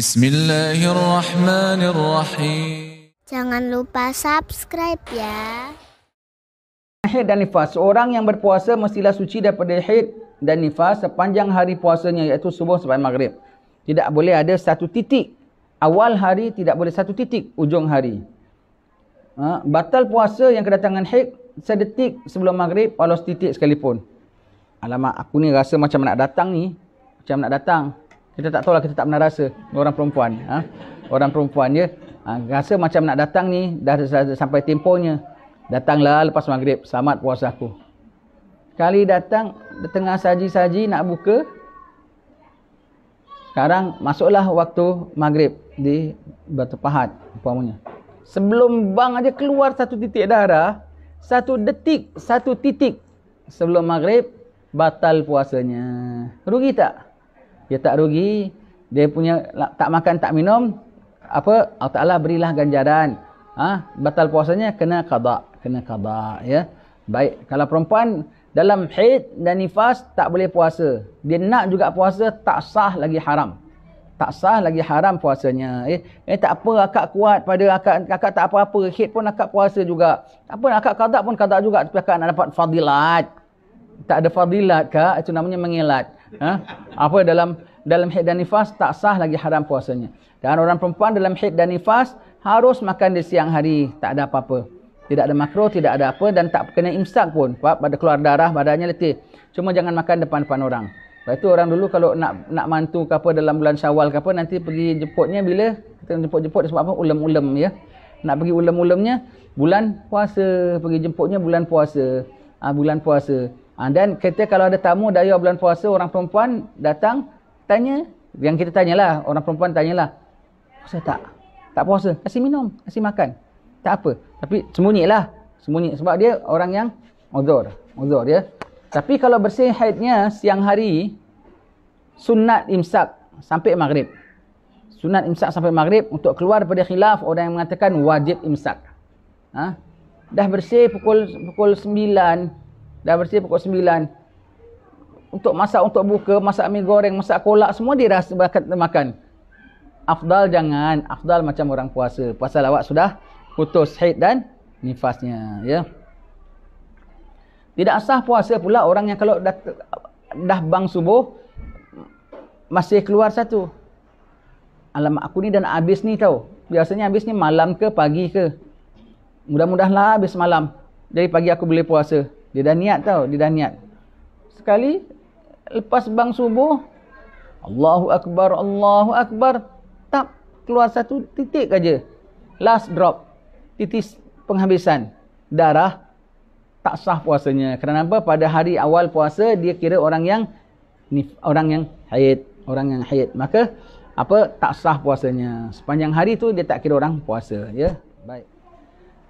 Bismillahirrahmanirrahim. Jangan lupa subscribe ya. Haid dan nifas. Orang yang berpuasa mestilah suci daripada haid dan nifas sepanjang hari puasanya, iaitu subuh sampai maghrib. Tidak boleh ada satu titik awal hari, tidak boleh satu titik ujung hari. Batal puasa yang kedatangan haid sedetik sebelum maghrib walau setitik sekalipun. Alamak, aku ni rasa macam nak datang ni. Macam nak datang. Kita tak tahulah, kita tak pernah rasa. Orang perempuan. Orang perempuan dia. Rasa macam nak datang ni. Dah sampai tempohnya. Datanglah lepas maghrib. Selamat puasa aku. Kali datang. Tengah saji-saji nak buka. Sekarang masuklah waktu maghrib. Di Batu Pahat. Umpamanya. Sebelum bang aja keluar satu titik darah. Satu titik. Sebelum maghrib. Batal puasanya. Rugi tak? Dia tak rugi. Dia punya tak makan tak minum, Allah Ta'ala berilah ganjaran. Batal puasanya kena qada, ya. Baik, kalau perempuan dalam haid dan nifas tak boleh puasa. Dia nak juga puasa, tak sah lagi haram. Tak sah lagi haram puasanya. Tak apa, akak kuat pada akak tak apa-apa. Haid pun akak puasa juga. Tak apa, akak qada pun qada juga, tapi akak nak dapat fadilat. Tak ada fadilat kak, itu namanya mengelat. Apa dalam haid dan nifas tak sah lagi haram puasanya. Dan orang perempuan dalam haid dan nifas harus makan di siang hari, tak ada apa-apa. Tidak ada makruh, tidak ada apa, dan tak kena imsak pun. Sebab pada keluar darah badannya letih. Cuma jangan makan depan-depan orang. Lepas itu orang dulu kalau nak mantu ke apa dalam bulan Syawal ke apa, nanti pergi jemputnya bila kita jemput sebab apa? Ulem-ulem ya. Nak pergi ulem-ulemnya bulan puasa, pergi jemputnya bulan puasa. Bulan puasa. Dan kita kalau ada tamu daya bulan puasa, orang perempuan datang tanya, yang kita tanyalah, orang perempuan tanyalah, puasa tak? Tak puasa, kasih minum, kasih makan. Tak apa. Tapi sembunyi sebab dia orang yang uzur ya. Tapi kalau bersih haidnya siang hari, sunat imsak sampai maghrib. Sunat imsak sampai maghrib untuk keluar daripada khilaf orang yang mengatakan wajib imsak. Dah bersih pukul 9. Dah bersih pukul 9. Untuk masak, untuk buka, masak mi goreng, masak kolak, semua dia rasa bakat makan. Afdal jangan. Afdal macam orang puasa. Pasal awak sudah putus haid dan nifasnya. Ya. Tidak sah puasa pula orang yang kalau dah bang subuh, masih keluar satu. Alamak, aku ni dah nak habis ni tau. Biasanya habis ni malam ke pagi ke. Mudah-mudahlah habis malam. Jadi pagi aku boleh puasa. Dia dah niat tau, dia dah niat. Sekali lepas bang subuh, Allahu Akbar, tak keluar satu titik aja. Last drop, titis penghabisan darah, tak sah puasanya. Kerana apa? Pada hari awal puasa dia kira orang yang haid. Maka tak sah puasanya. Sepanjang hari tu dia tak kira orang puasa, ya. Baik.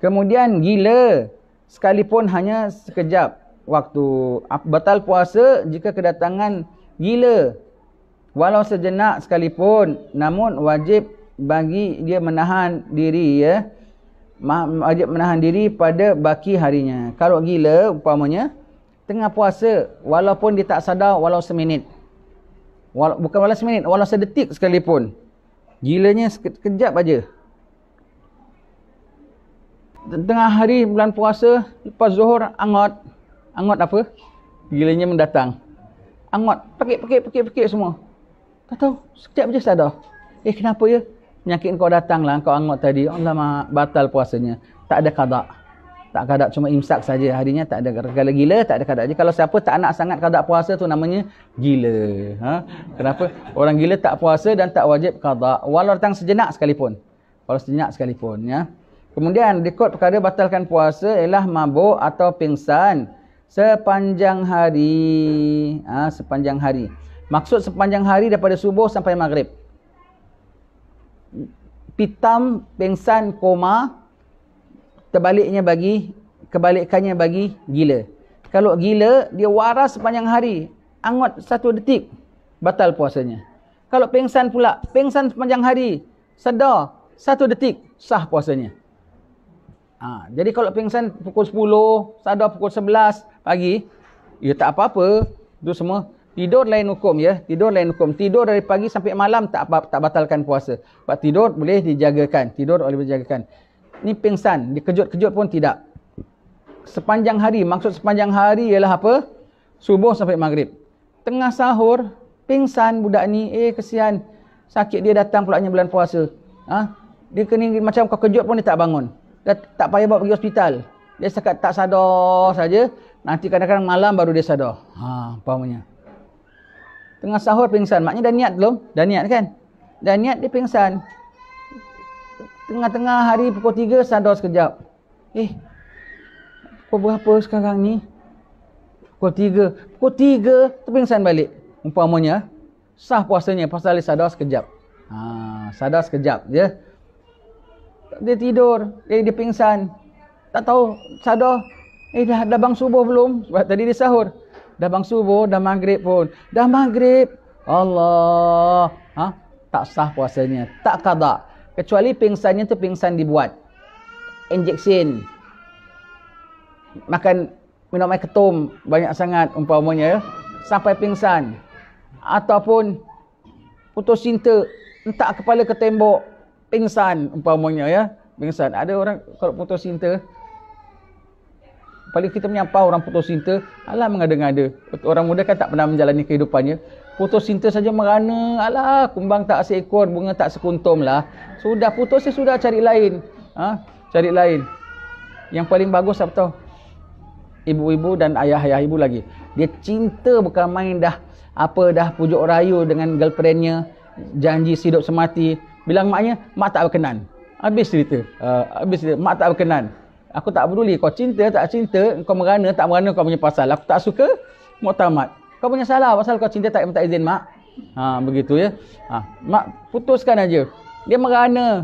Kemudian gila, sekalipun hanya sekejap waktu. Batal puasa jika kedatangan gila walau sejenak sekalipun, namun wajib bagi dia menahan diri, ya. Wajib menahan diri pada baki harinya. Kalau gila umpamanya tengah puasa, walaupun dia tak sadar walau seminit, bukan walau seminit, walau sedetik sekalipun, gilanya sekejap aja. Tengah hari bulan puasa, lepas zuhur, angot apa? Gilanya mendatang. Angot, pekik semua. Tak tahu, sekejap je sadar. Kenapa ya? Penyakit kau datanglah, kau angot tadi. Allah, batal puasanya. Tak ada qada. Tak qada, cuma imsak saja harinya, tak ada. Kalau gila, tak ada qada. Jadi kalau siapa tak nak sangat qada puasa tu namanya gila. Kenapa? Orang gila tak puasa dan tak wajib qada. Walau datang sejenak sekalipun. Ya. Kemudian rekod perkara batalkan puasa ialah mabuk atau pingsan sepanjang hari. Sepanjang hari. Maksud sepanjang hari daripada subuh sampai maghrib. Pitam, pingsan, koma, kebalikannya bagi gila. Kalau gila, dia waras sepanjang hari. Angot satu detik, batal puasanya. Kalau pingsan pula, pingsan sepanjang hari, sedar satu detik, sah puasanya. Jadi kalau pingsan pukul 10, sadar pukul 11 pagi, ya tak apa-apa. Itu semua Tidur lain hukum ya. Tidur lain hukum. Tidur dari pagi sampai malam tak batalkan puasa. Sebab tidur boleh dijagakan. Tidur boleh dijagakan. Ni pingsan. Dikejut-kejut pun tidak. Sepanjang hari. Maksud sepanjang hari ialah apa? Subuh sampai maghrib. Tengah sahur, pingsan budak ni. Kesian. Sakit dia datang pulaknya bulan puasa. Dia kena macam kau kejut pun dia tak bangun. Dia tak payah bawa pergi hospital. Dia sekat tak sadar saja. Nanti kadang-kadang malam baru dia sadar. Umpamanya. Tengah sahur pingsan. Maknanya dah niat belum? Dah niat kan? Dah niat dia pingsan. Tengah-tengah hari pukul 3 sadar sekejap. Pukul berapa sekarang ni? Pukul 3. Pukul 3 terpingsan balik. Umpamanya. Sah puasanya pasal dia sadar sekejap. Sadar sekejap je. Dia tidur. Dia pingsan. Tak tahu sadar. Dah bang subuh belum? Sebab tadi dia sahur. Dah bang subuh, dah maghrib pun. Dah maghrib. Allah. Tak sah puasanya. Tak qada. Kecuali pingsannya tu pingsan dibuat. Injection. Minum air ketum banyak sangat umpamanya ya. Sampai pingsan. Ataupun putus cinta. Entak kepala ke tembok. Pingsan umpamanya ya. Pingsan. Ada orang kalau putus cinta. Paling kita menyampah orang putus cinta, alah mengada-ngada. Orang muda kan tak pernah menjalani kehidupannya. Putus cinta saja merana, alah kumbang tak seekor, bunga tak sekuntum lah. Sudah putus sudah cari lain. Cari lain. Yang paling bagus apa tahu? Ibu-ibu dan ayah-ayah ibu lagi. Dia cinta bukan main dah pujuk rayu dengan girlfriendnya, janji hidup semati. Bilang maknya, mak tak berkenan. Habis cerita. Mak tak berkenan. Aku tak peduli kau cinta tak cinta, kau merana tak merana kau punya pasal. Aku tak suka, muktamad. Kau punya salah pasal kau cinta tak minta izin mak. Begitu ya. Mak putuskan aja. Dia merana.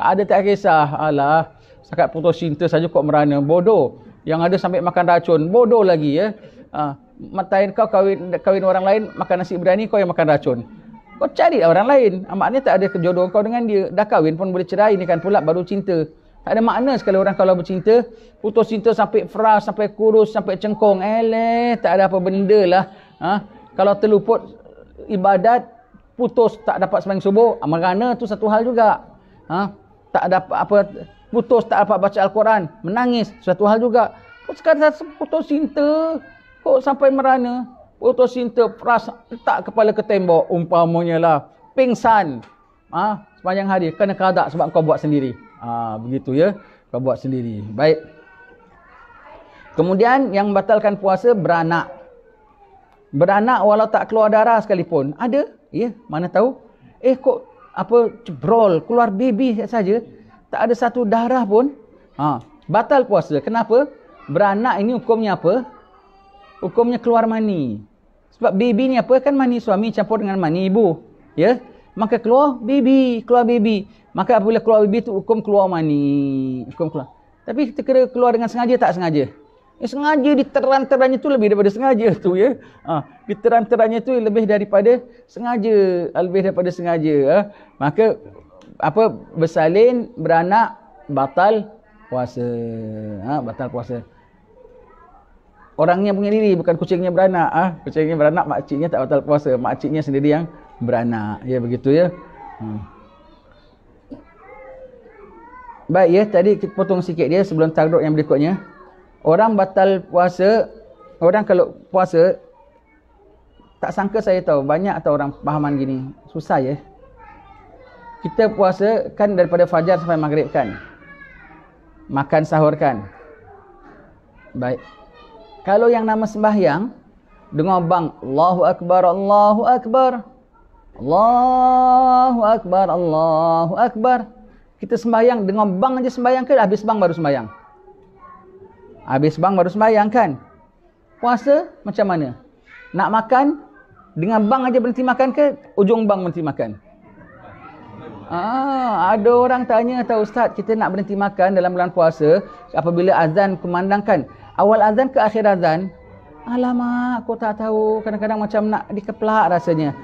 Tak ada tak kisah. Alah, setakat putus cinta saja kau merana. Bodoh. Yang ada sampai makan racun. Bodoh lagi ya. Matain kau kahwin orang lain, makan nasi biryani, kau yang makan racun. Kau cari orang lain. Maknanya tak ada jodoh kau dengan dia. Dah kahwin pun boleh cerai ni kan pula baru cinta. Tak ada makna sekali orang kalau bercinta. Putus cinta sampai fras, sampai kurus, sampai cengkong. Tak ada apa benda lah. Kalau terluput ibadat, putus tak dapat sembahyang subuh, merana tu satu hal juga. Tak ada apa putus tak dapat baca Al-Quran, menangis, satu hal juga. Sekarang putus cinta, kok sampai merana. Putus cinta, fras, letak kepala ke tembok, umpamanya lah. Pingsan. Sepanjang hari, kena kadak sebab kau buat sendiri. Begitu ya, kau buat sendiri. Baik. Kemudian yang membatalkan puasa beranak. Beranak walau tak keluar darah sekalipun. Ada? Ya, mana tahu? Kok cebrol, keluar baby saja. Tak ada satu darah pun. Batal puasa. Kenapa? Beranak ini hukumnya apa? Hukumnya keluar mani. Sebab baby ni apa? Kan mani suami campur dengan mani ibu. Ya? Maka keluar baby. Maka apabila keluar baby itu hukum keluar mani. Hukum keluar. Tapi kita kira keluar dengan sengaja tak sengaja? Sengaja diteran-terannya itu lebih daripada sengaja tu ya. Diteran-terannya itu lebih daripada sengaja. Maka bersalin, beranak, batal puasa. Batal puasa. Orangnya punya diri, bukan kucingnya beranak. Kucingnya beranak, makciknya tak batal puasa. Makciknya sendiri yang beranak. Ya begitu ya. Baik ya, tadi kita potong sikit dia sebelum tagruk yang berikutnya. Orang batal puasa, orang kalau puasa, tak sangka saya tahu, banyak atau orang pahaman gini. Susah ya. Kita puasa kan daripada fajar sampai maghrib kan. Makan sahur kan. Baik. Kalau yang nama sembahyang, dengar bang, Allahu Akbar, Allahu Akbar. Allahu Akbar, Allahu Akbar. Kita sembahyang dengan bang aja sembahyang ke habis bang baru sembahyang? Habis bang baru sembahyang kan? Puasa macam mana? Nak makan dengan bang aja berhenti makan ke ujung bang berhenti makan? Ada orang tanya, tahu Ustaz, kita nak berhenti makan dalam bulan puasa apabila azan kumandangkan. Awal azan ke akhir azan? Alamak, kau tak tahu. Kadang-kadang macam nak dikeplak rasanya.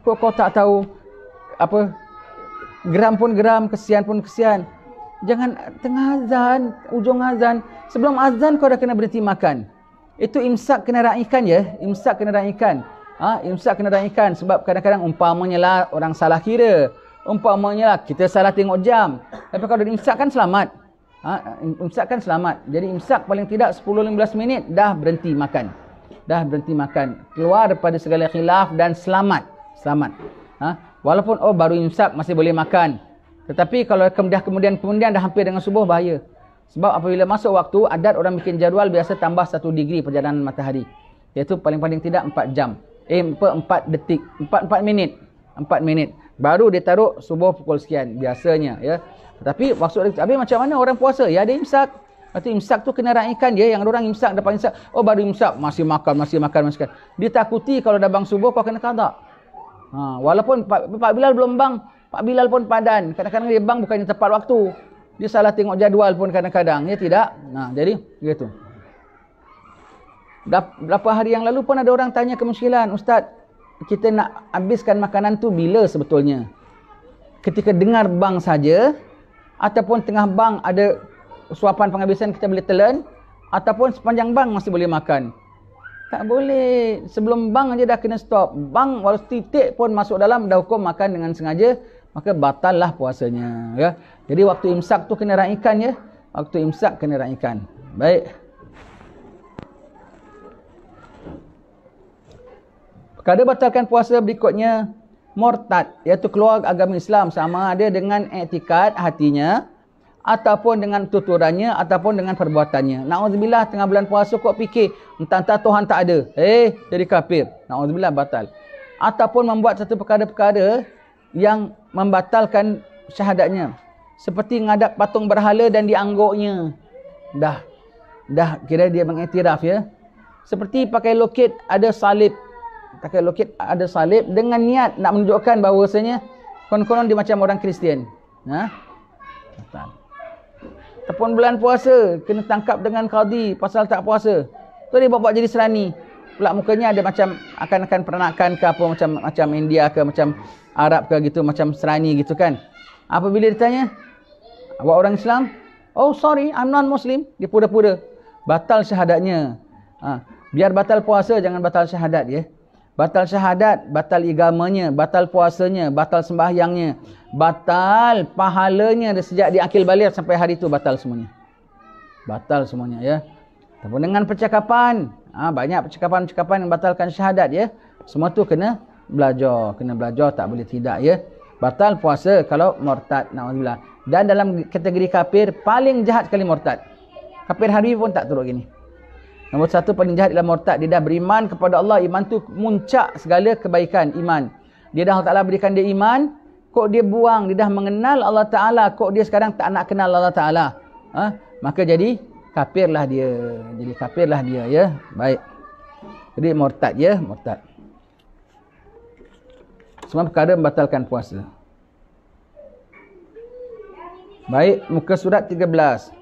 Kau tak tahu apa, geram pun geram, kesian pun kesian. Jangan tengah azan, ujung azan, sebelum azan kau dah kena berhenti makan. Itu imsak kena raikan ya, imsak kena raikan. Imsak kena raikan sebab kadang-kadang umpamanya lah orang salah kira. Umpamanya lah kita salah tengok jam. Tapi kalau imsak kan selamat. Imsak kan selamat. Jadi imsak paling tidak 10-15 minit dah berhenti makan. Dah berhenti makan. Keluar daripada segala khilaf dan selamat. Selamat. Walaupun baru imsak masih boleh makan. Tetapi kalau kemudian dah hampir dengan subuh, bahaya. Sebab apabila masuk waktu, adat orang bikin jadual biasa tambah 1 degree perjalanan matahari. Iaitu paling-paling tidak 4 jam. 4 detik. 4 minit. 4 minit. Baru dia taruh subuh pukul sekian. Biasanya. Ya. Tetapi maksud habis macam mana orang puasa? Ya ada imsak. Lepas tu imsak tu kena raikan dia. Yang orang imsak dapat imsak. Baru imsak. Masih makan. Dia takuti kalau dah bang subuh kau kena qada. Walaupun Pak Bilal belum bang. Pak Bilal pun padan. Kadang-kadang dia bang bukannya tepat waktu. Dia salah tengok jadual pun kadang-kadang. Ya tidak. Jadi gitu. Berapa hari yang lalu pun ada orang tanya kemuskilan. Ustaz, kita nak habiskan makanan tu bila sebetulnya? Ketika dengar bang saja, ataupun tengah bang ada suapan penghabisan kita boleh telan, ataupun sepanjang bang masih boleh makan. Tak boleh. Sebelum bang aja dah kena stop. Bang walau titik pun masuk dalam dah hukum makan dengan sengaja, maka batal lah puasanya. Ya. Jadi waktu imsak tu kena raikan ya. Waktu imsak kena raikan. Baik. Perkara batalkan puasa berikutnya murtad, iaitu keluar agama Islam, sama ada dengan i'tikad hatinya ataupun dengan tuturannya ataupun dengan perbuatannya. Na'udzubillah tengah bulan puasa kok fikir entah-entah Tuhan tak ada. Jadi kafir. Na'udzubillah batal. Ataupun membuat satu perkara-perkara yang membatalkan syahadatnya. Seperti ngadap patung berhala dan diangguknya. Dah kira dia mengiktiraf ya. Seperti pakai loket ada salib. Pakai loket ada salib dengan niat nak menunjukkan bahawasanya konon-konon dia macam orang Kristian. Ataupun bulan puasa kena tangkap dengan qadi pasal tak puasa. Tu dia buat jadi serani. Pula mukanya ada macam akan peranakan ke apa macam India ke macam Arab ke gitu, macam serani gitu kan. Apabila ditanya, awak orang Islam? Oh sorry, I'm non-Muslim. Dia pura-pura. Batal syahadatnya. Biar batal puasa jangan batal syahadat ya. Batal syahadat, batal agamanya, batal puasanya, batal sembahyangnya, batal pahalanya sejak dia akil baligh sampai hari itu batal semuanya. Batal semuanya ya. Ataupun dengan percakapan, banyak percakapan-percakapan yang batalkan syahadat ya. Semua tu kena belajar, tak boleh tidak ya. Batal puasa kalau murtad, na'udzubillah. Dan dalam kategori kafir paling jahat sekali murtad. Kafir harbi pun tak turut gini. Nombor 1 paling jahat adalah murtad. Dia dah beriman kepada Allah. Iman tu muncak segala kebaikan iman. Dia dah Allah Ta'ala berikan dia iman. Kok dia buang. Dia dah mengenal Allah Ta'ala. Kok dia sekarang tak nak kenal Allah Ta'ala. Maka jadi kafirlah dia. Ya. Baik. Jadi murtad ya. Murtad. Semua perkara membatalkan puasa. Baik. Muka surat 13.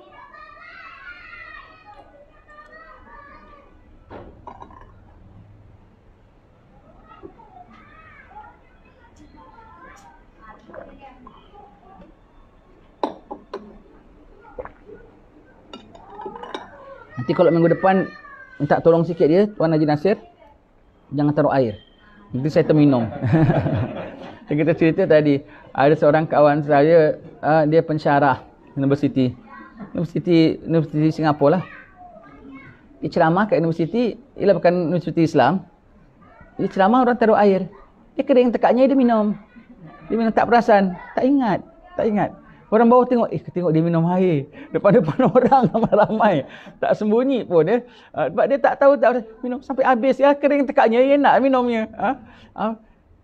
Nanti kalau minggu depan minta tolong sikit dia, Tuan Haji Nasir, jangan taruh air. Nanti saya terminum. Kita cerita tadi, ada seorang kawan saya, dia pensyarah Universiti Singapura lah. Dia ceramah kat universiti, ialah bukan universiti Islam. Dia ceramah orang taruh air. Dia kering tekaknya, dia minum. Dia minum tak perasan, tak ingat. Orang bawah tengok, tengok dia minum air. Depan-depan orang ramai-ramai. Tak sembunyi pun ya. Sebab dia tak tahu minum sampai habis ya, kering tekaknya, dia nak minumnya.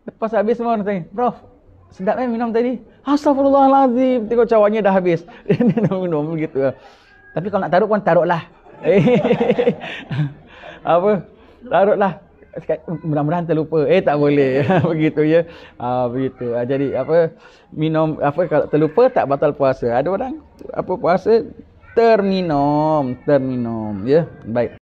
Lepas habis semua orang tanya, Prof, sedap minum tadi? Astaghfirullahalazim. Tengok cawannya dah habis. Dia minum begitu. Tapi kalau nak taruh pun taruhlah. Taruhlah. Mudah-mudahan terlupa. Tak boleh. Begitu ya. Begitu. Jadi minum kalau terlupa tak batal puasa. Ada orang puasa terminum ya. Baik.